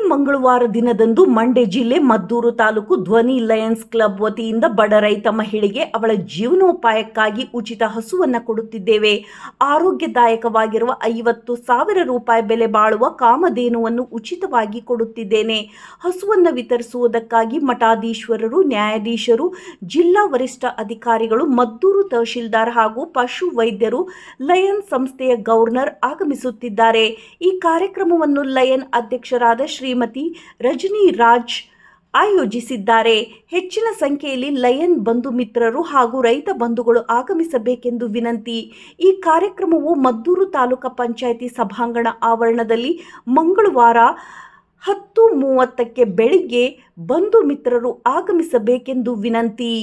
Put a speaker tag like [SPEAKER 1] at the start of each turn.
[SPEAKER 1] ಮಂಗಳವಾರ ದಿನದಂದು ಮಂಡ್ಯ ಜಿಲ್ಲೆ ಮದ್ದೂರು ತಾಲೂಕು ಧ್ವನಿ ಲಯನ್ಸ್ ಕ್ಲಬ್ ವತಿಯಿಂದ ಬಡ ರೈತ ಮಹಿಳೆಗೆ ಅವಳ ಜೀವನೋಪಾಯಕ್ಕಾಗಿ ಉಚಿತ ಹಸುವನ್ನು ಕೊಡುತ್ತಿದ್ದೇವೆ. ಆರೋಗ್ಯದಾಯಕವಾಗಿರುವ 50,000 ರೂಪಾಯಿ ಬೆಲೆ ಬಾಳುವ ಕಾಮಧೇನುವನ್ನು ಉಚಿತವಾಗಿ ಕೊಡುತ್ತಿದ್ದೇನೆ. ಹಸುವನ್ನು ವಿತರಿಸುವುದಕ್ಕಾಗಿ ಮಠಾಧೀಶ್ವರರು, ನ್ಯಾಯಾಧೀಶರು, ಜಿಲ್ಲಾ ವರಿಷ್ಠ ಅಧಿಕಾರಿಗಳು, ಮದ್ದೂರು ತಹಶೀಲ್ದಾರ್ ಹಾಗೂ ಪಶು ವೈದ್ಯರು, ಲಯನ್ ಸಂಸ್ಥೆಯ ಗವರ್ನರ್ ಆಗಮಿಸುತ್ತಿದ್ದಾರೆ. ಈ ಕಾರ್ಯಕ್ರಮವನ್ನು ಲಯನ್ ಅಧ್ಯಕ್ಷರಾದ ಶ್ರೀಮತಿ ರಜನಿ ರಾಜ್ ಆಯೋಜಿಸಿದ್ದಾರೆ. ಹೆಚ್ಚಿನ ಸಂಖ್ಯೆಯಲ್ಲಿ ಲಯನ್ ಬಂಧು ಮಿತ್ರರು ಹಾಗೂ ರೈತ ಬಂಧುಗಳು ಆಗಮಿಸಬೇಕೆಂದು ವಿನಂತಿ. ಈ ಕಾರ್ಯಕ್ರಮವು ಮದ್ದೂರು ತಾಲೂಕಾ ಪಂಚಾಯಿತಿ ಸಭಾಂಗಣ ಆವರಣದಲ್ಲಿ ಮಂಗಳವಾರ 10:30ಕ್ಕೆ ಬೆಳಿಗ್ಗೆ ಬಂಧು ಮಿತ್ರರು ಆಗಮಿಸಬೇಕೆಂದು ವಿನಂತಿ.